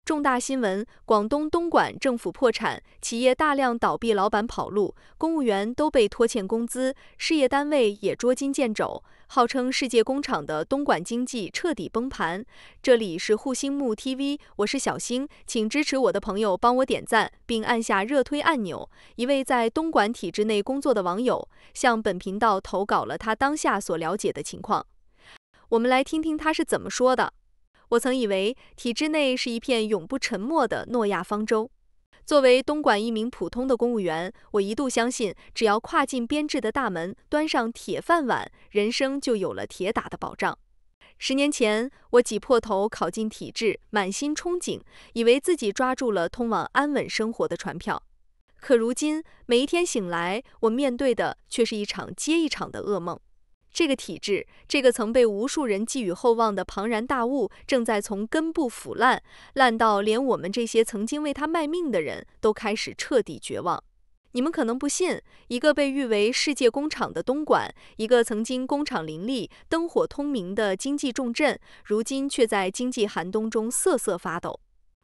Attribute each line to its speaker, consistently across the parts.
Speaker 1: 重大新闻：广东东莞政府破产，企业大量倒闭，老板跑路，公务员都被拖欠工资，事业单位也捉襟见肘。号称世界工厂的东莞经济彻底崩盘。这里是护心木 TV， 我是小星，请支持我的朋友帮我点赞，并按下热推按钮。一位在东莞体制内工作的网友向本频道投稿了他当下所了解的情况，我们来听听他是怎么说的。我曾以为体制内是一片永不沉没的诺亚方舟。作为东莞一名普通的公务员，我一度相信，只要跨进编制的大门，端上铁饭碗，人生就有了铁打的保障。10年前，我挤破头考进体制，满心憧憬，以为自己抓住了通往安稳生活的船票。可如今，每一天醒来，我面对的却是一场接一场的噩梦。这个体制，这个曾被无数人寄予厚望的庞然大物，正在从根部腐烂，烂到连我们这些曾经为它卖命的人都开始彻底绝望。你们可能不信，一个被誉为世界工厂的东莞，一个曾经工厂林立、灯火通明的经济重镇，如今却在经济寒冬中瑟瑟发抖。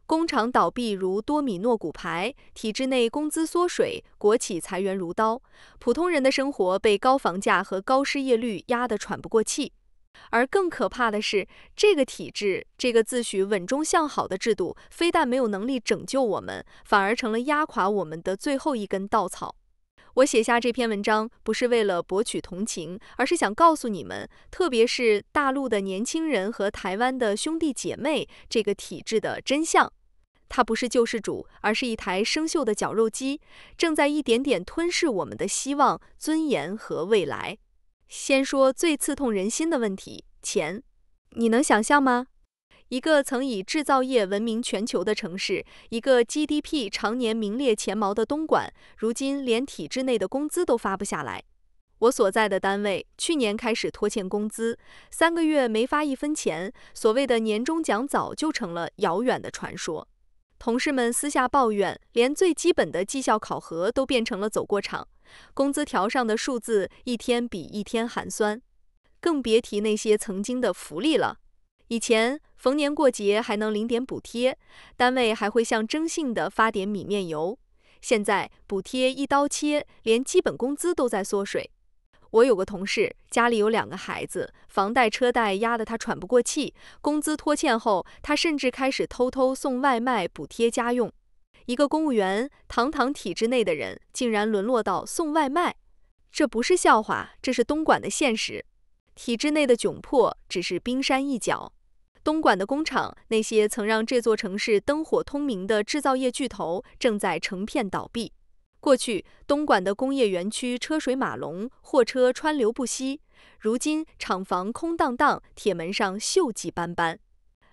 Speaker 1: 工厂倒闭如多米诺骨牌，体制内工资缩水，国企裁员如刀，普通人的生活被高房价和高失业率压得喘不过气。而更可怕的是，这个体制，这个自诩稳中向好的制度，非但没有能力拯救我们，反而成了压垮我们的最后一根稻草。我写下这篇文章不是为了博取同情，而是想告诉你们，特别是大陆的年轻人和台湾的兄弟姐妹，这个体制的真相。它不是救世主，而是一台生锈的绞肉机，正在一点点吞噬我们的希望、尊严和未来。先说最刺痛人心的问题：钱。你能想象吗？一个曾以制造业闻名全球的城市，一个 GDP 常年名列前茅的东莞，如今连体制内的工资都发不下来。我所在的单位去年开始拖欠工资，3个月没发1分钱，所谓的年终奖早就成了遥远的传说。同事们私下抱怨，连最基本的绩效考核都变成了走过场，工资条上的数字一天比一天寒酸，更别提那些曾经的福利了。以前逢年过节还能领点补贴，单位还会象征性的发点米面油，现在补贴一刀切，连基本工资都在缩水。我有个同事，家里有2个孩子，房贷车贷压得他喘不过气，工资拖欠后，他甚至开始偷偷送外卖补贴家用。一个公务员，堂堂体制内的人，竟然沦落到送外卖，这不是笑话，这是东莞的现实。体制内的窘迫只是冰山一角。东莞的工厂，那些曾让这座城市灯火通明的制造业巨头，正在成片倒闭。过去，东莞的工业园区车水马龙，货车川流不息，如今厂房空荡荡，铁门上锈迹斑斑。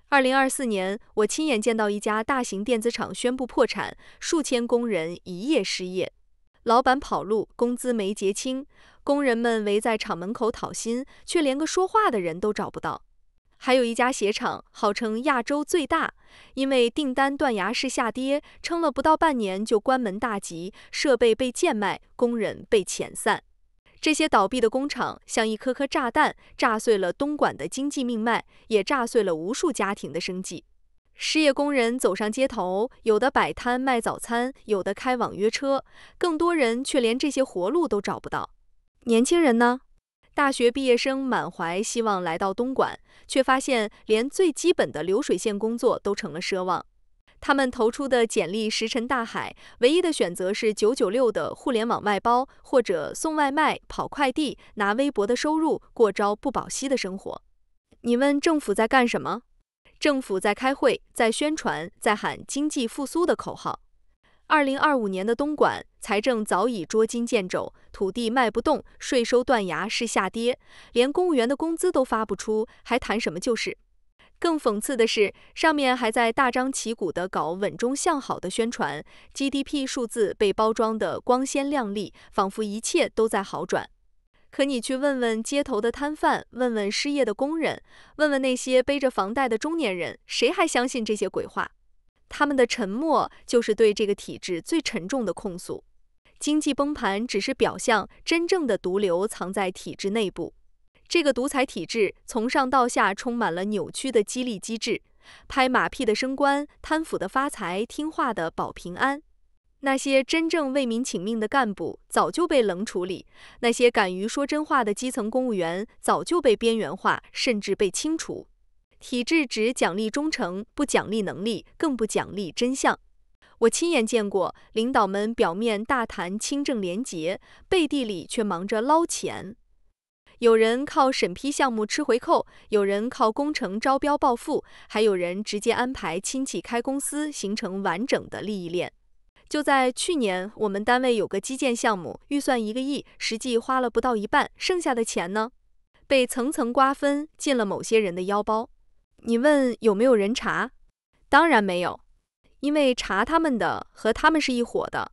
Speaker 1: 2024年，我亲眼见到一家大型电子厂宣布破产，数千工人一夜失业，老板跑路，工资没结清，工人们围在厂门口讨薪，却连个说话的人都找不到。还有一家鞋厂，号称亚洲最大，因为订单断崖式下跌，撑了不到半年就关门大吉，设备被贱卖，工人被遣散。这些倒闭的工厂像一颗颗炸弹，炸碎了东莞的经济命脉，也炸碎了无数家庭的生计。失业工人走上街头，有的摆摊卖早餐，有的开网约车，更多人却连这些活路都找不到。年轻人呢？大学毕业生满怀希望来到东莞，却发现连最基本的流水线工作都成了奢望。他们投出的简历石沉大海，唯一的选择是996的互联网外包，或者送外卖、跑快递，拿微薄的收入过朝不保夕的生活。你问政府在干什么？政府在开会，在宣传，在喊经济复苏的口号。2025年的东莞，财政早已捉襟见肘，土地卖不动，税收断崖式下跌，连公务员的工资都发不出，还谈什么救市？更讽刺的是，上面还在大张旗鼓地搞稳中向好的宣传 ，GDP 数字被包装得光鲜亮丽，仿佛一切都在好转。可你去问问街头的摊贩，问问失业的工人，问问那些背着房贷的中年人，谁还相信这些鬼话？他们的沉默就是对这个体制最沉重的控诉。经济崩盘只是表象，真正的毒瘤藏在体制内部。这个独裁体制从上到下充满了扭曲的激励机制，拍马屁的升官，贪腐的发财，听话的保平安。那些真正为民请命的干部早就被冷处理，那些敢于说真话的基层公务员早就被边缘化，甚至被清除。体制只奖励忠诚，不奖励能力，更不奖励真相。我亲眼见过领导们表面大谈清正廉洁，背地里却忙着捞钱。有人靠审批项目吃回扣，有人靠工程招标暴富，还有人直接安排亲戚开公司，形成完整的利益链。就在去年，我们单位有个基建项目，预算1个亿，实际花了不到一半，剩下的钱呢，被层层瓜分进了某些人的腰包。你问有没有人查？当然没有，因为查他们的和他们是一伙的。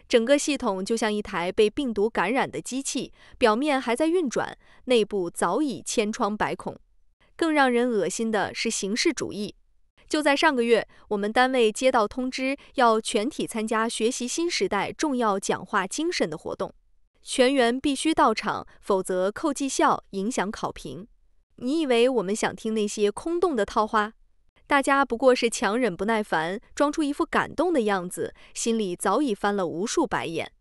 Speaker 1: 整个系统就像一台被病毒感染的机器，表面还在运转，内部早已千疮百孔。更让人恶心的是形式主义。就在上个月，我们单位接到通知，要全体参加学习新时代重要讲话精神的活动，全员必须到场，否则扣绩效，影响考评。你以为我们想听那些空洞的套话？大家不过是强忍不耐烦，装出一副感动的样子，心里早已翻了无数白眼。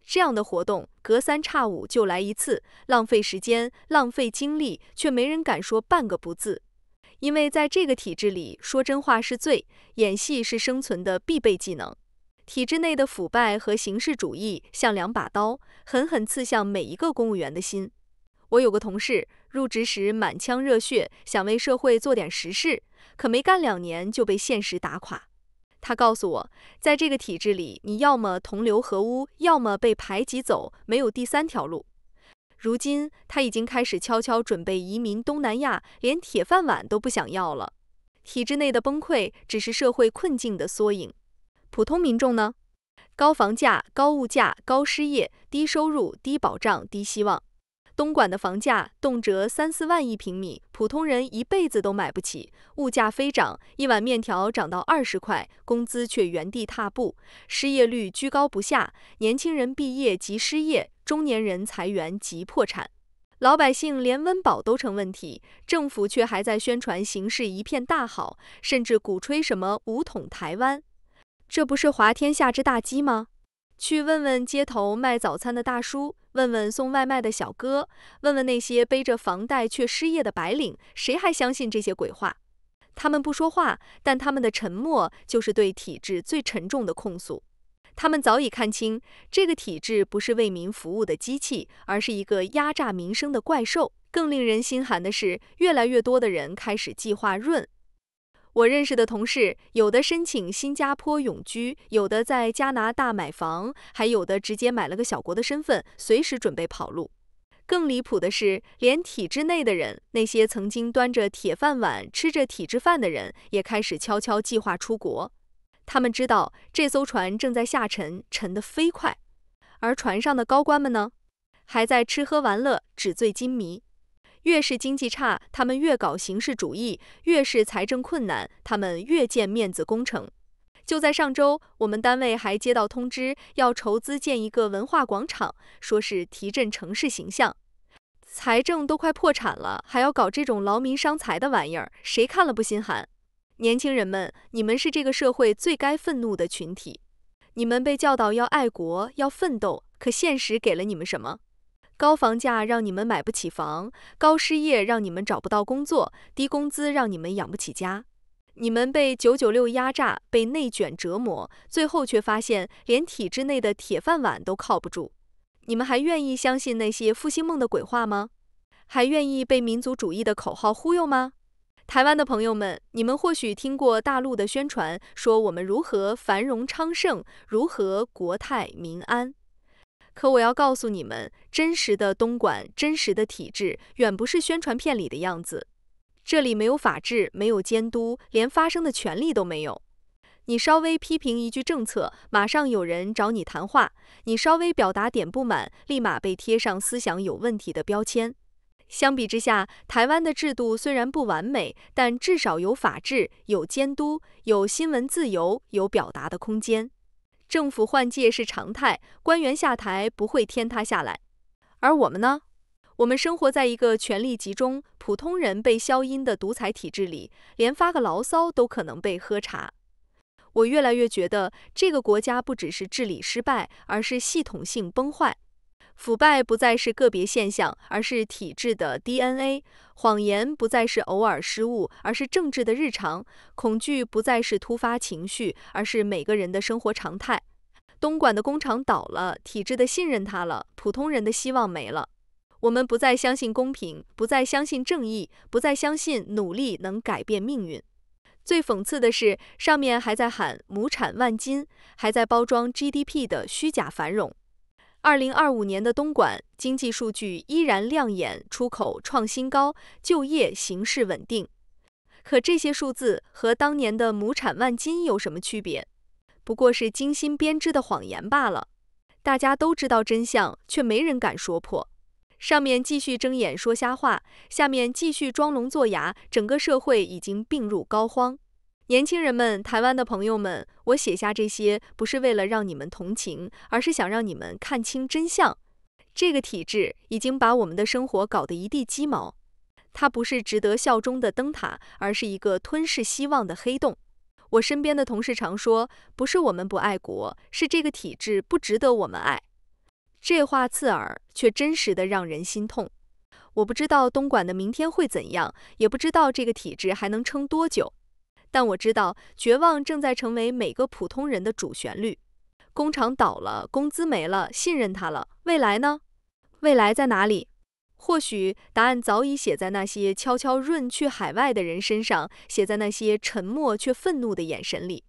Speaker 1: 这样的活动隔三差五就来一次，浪费时间，浪费精力，却没人敢说半个不字。因为在这个体制里，说真话是罪，演戏是生存的必备技能。体制内的腐败和形式主义像2把刀，狠狠刺向每一个公务员的心。我有个同事，入职时满腔热血，想为社会做点实事，可没干2年就被现实打垮。他告诉我，在这个体制里，你要么同流合污，要么被排挤走，没有第3条路。如今，他已经开始悄悄准备移民东南亚，连铁饭碗都不想要了。体制内的崩溃只是社会困境的缩影。普通民众呢？高房价、高物价、高失业、低收入、低保障、低希望。东莞的房价动辄3、4万1平米，普通人一辈子都买不起。物价飞涨，一碗面条涨到20块，工资却原地踏步。失业率居高不下，年轻人毕业即失业，中年人裁员即破产。老百姓连温饱都成问题，政府却还在宣传形势一片大好，甚至鼓吹什么武统台湾。这不是滑天下之大稽吗？去问问街头卖早餐的大叔，问问送外卖的小哥，问问那些背着房贷却失业的白领，谁还相信这些鬼话？他们不说话，但他们的沉默就是对体制最沉重的控诉。他们早已看清，这个体制不是为民服务的机器，而是一个压榨民生的怪兽。更令人心寒的是，越来越多的人开始计划润。我认识的同事，有的申请新加坡永居，有的在加拿大买房，还有的直接买了个小国的身份，随时准备跑路。更离谱的是，连体制内的人，那些曾经端着铁饭碗吃着体制饭的人，也开始悄悄计划出国。他们知道这艘船正在下沉，沉得飞快。而船上的高官们呢，还在吃喝玩乐，纸醉金迷。越是经济差，他们越搞形式主义；越是财政困难，他们越建面子工程。就在上周，我们单位还接到通知，要筹资建一个文化广场，说是提振城市形象。财政都快破产了，还要搞这种劳民伤财的玩意儿，谁看了不心寒？年轻人们，你们是这个社会最该愤怒的群体。你们被教导要爱国，要奋斗，可现实给了你们什么？高房价让你们买不起房，高失业让你们找不到工作，低工资让你们养不起家。你们被996压榨，被内卷折磨，最后却发现连体制内的铁饭碗都靠不住。你们还愿意相信那些复兴梦的鬼话吗？还愿意被民族主义的口号忽悠吗？台湾的朋友们，你们或许听过大陆的宣传，说我们如何繁荣昌盛，如何国泰民安。可我要告诉你们，真实的东莞，真实的体制，远不是宣传片里的样子。这里没有法治，没有监督，连发声的权利都没有。你稍微批评一句政策，马上有人找你谈话；你稍微表达点不满，立马被贴上思想有问题的标签。相比之下，台湾的制度虽然不完美，但至少有法治、有监督、有新闻自由、有表达的空间。政府换届是常态，官员下台不会天塌下来。而我们呢？我们生活在一个权力集中、普通人被消音的独裁体制里，连发个牢骚都可能被喝茶。我越来越觉得，这个国家不只是治理失败，而是系统性崩坏。腐败不再是个别现象，而是体制的 DNA；谎言不再是偶尔失误，而是政治的日常；恐惧不再是突发情绪，而是每个人的生活常态。东莞的工厂倒了，体制的信任塌了，普通人的希望没了。我们不再相信公平，不再相信正义，不再相信努力能改变命运。最讽刺的是，上面还在喊亩产万金，还在包装 GDP 的虚假繁荣。2025年的东莞经济数据依然亮眼，出口创新高，就业形势稳定。可这些数字和当年的亩产万金有什么区别？不过是精心编织的谎言罢了。大家都知道真相，却没人敢说破。上面继续睁眼说瞎话，下面继续装聋作哑，整个社会已经病入膏肓。年轻人们，台湾的朋友们，我写下这些不是为了让你们同情，而是想让你们看清真相。这个体制已经把我们的生活搞得一地鸡毛，它不是值得效忠的灯塔，而是一个吞噬希望的黑洞。我身边的同事常说，不是我们不爱国，是这个体制不值得我们爱。这话刺耳，却真实的让人心痛。我不知道东莞的明天会怎样，也不知道这个体制还能撑多久。但我知道，绝望正在成为每个普通人的主旋律。工厂倒了，工资没了，信任他了，未来呢？未来在哪里？或许答案早已写在那些悄悄润去海外的人身上，写在那些沉默却愤怒的眼神里。